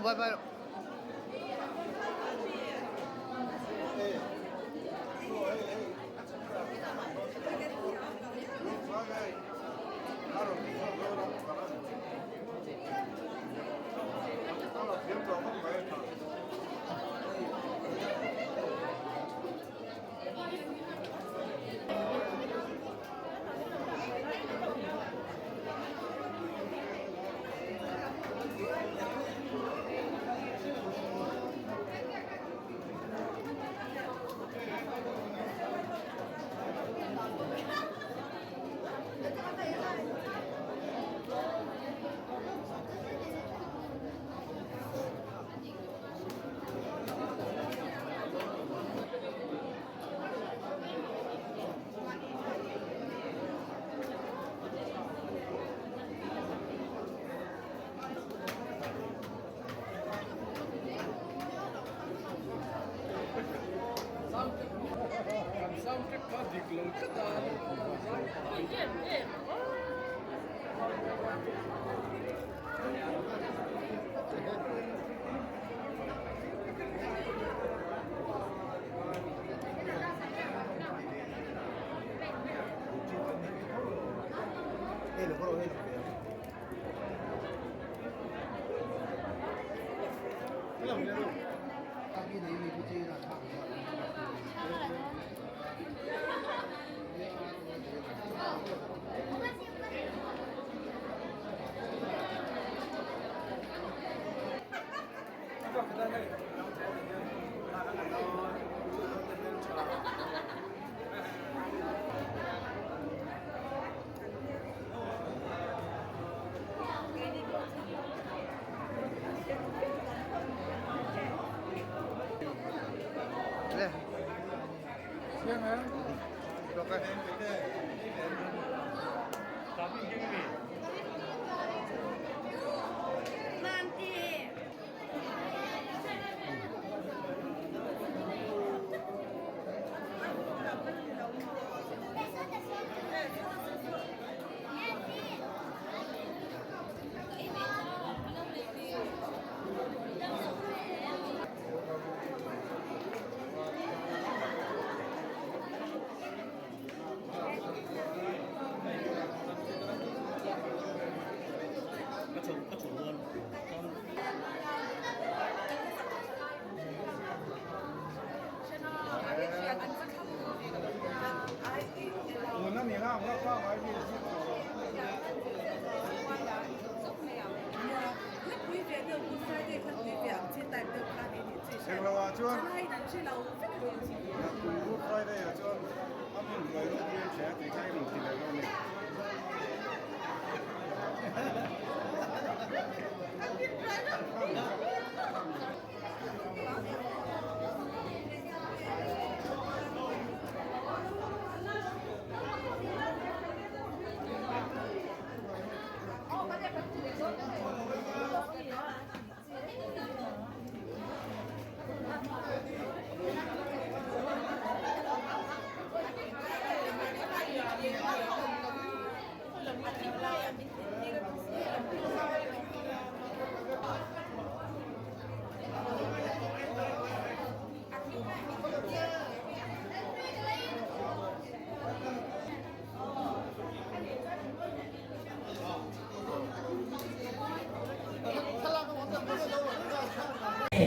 bye bye.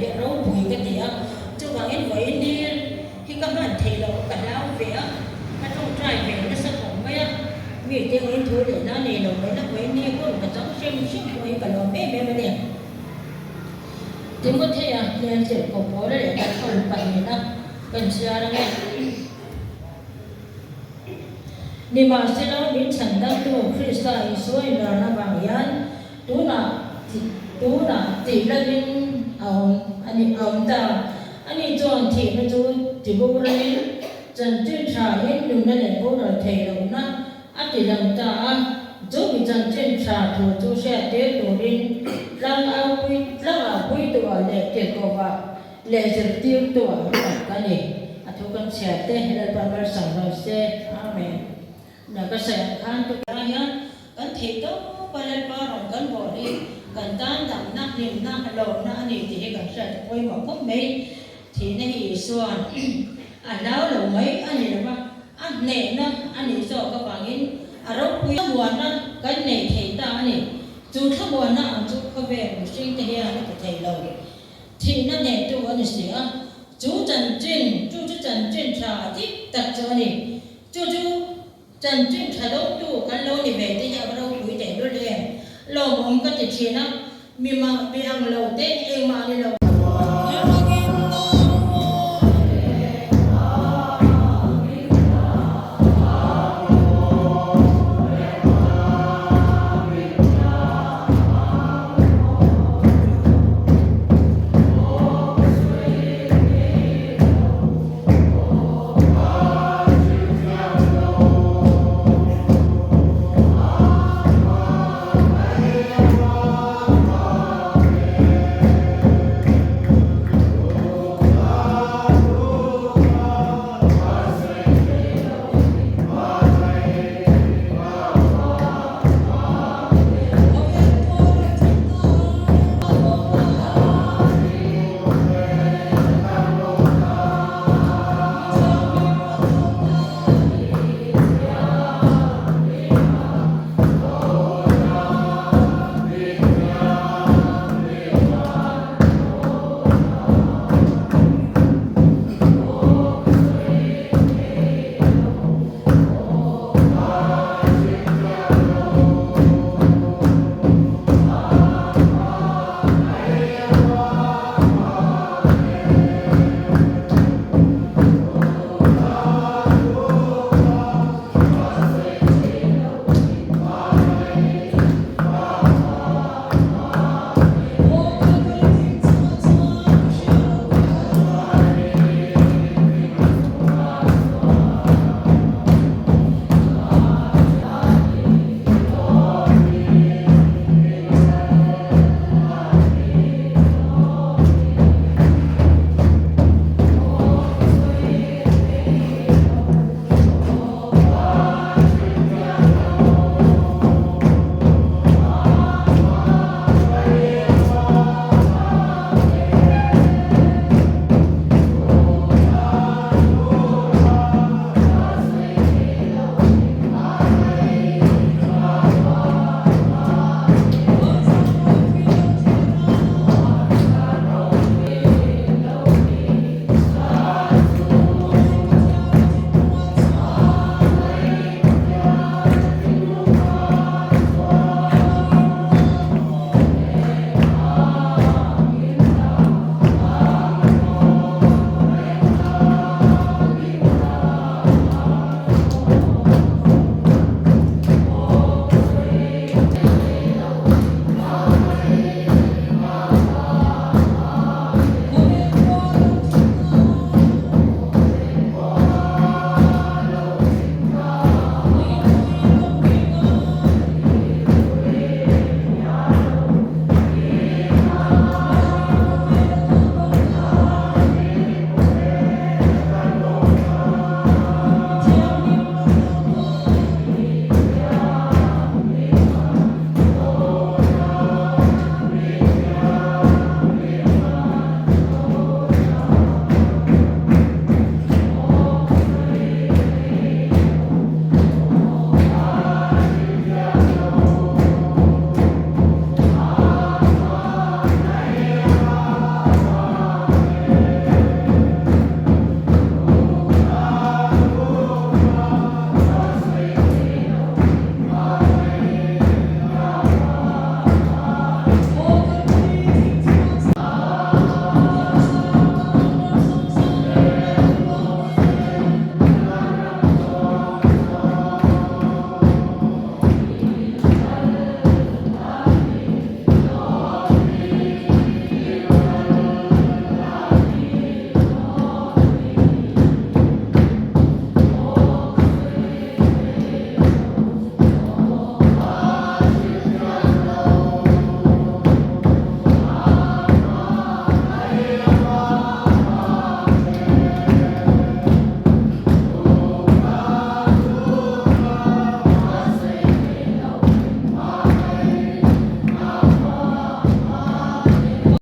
để rau bùi cái gì á cho vào cái vậy đi khi các bạn thấy là cả lao vẽ mà trong trai vẽ nó sẽ không mấy á vì thế cái thứ để nó này rồi nó vậy đi có một cái giống xem với cả nó bé bé bé thì có thể à nên chỉ có bố để đặt phần bài đó cần xa đó nghe nhưng mà sẽ nó biến thành đó tu freestyle suy là nó bằng yan tú là chỉ là bên ông ta anh chọn thì nó chỉ bố ra đi chân chân trả hết đừng nên để bố rồi thầy đâu nó chỉ làm ta giúp bị chân chân trả thủ chú sẽ tiếp đồ đi lăng ao quy tuổi để tiền cầu vào lệ trực tiêu tuổi cái này thu con sẽ té là bà bà sản rồi sẽ amen là cái sẽ khăn cho cái nhá cái thì tốt bà lên bà rồi cái bỏ đi gần tan đậm nát niềm nát lò nát anh thì gần sợ quay một phút mấy thì nó thì xuân anh lão lầu mấy anh là mà anh nè nó anh thì cho các bạn in rồi quý buồn nó cái này thầy ta này chú thắc buồn nó chú có về một sinh thế này nó thầy lầu thì nó nè chú anh sửa chú Trần Trinh trả tiếp tập cho này chú Trần Trinh trả đâu chú cái lâu này về tới nhà đâu quý để đôi liền lâu mong cái chuyện nó mi mà bi ăn lâu tết em mà đi lâu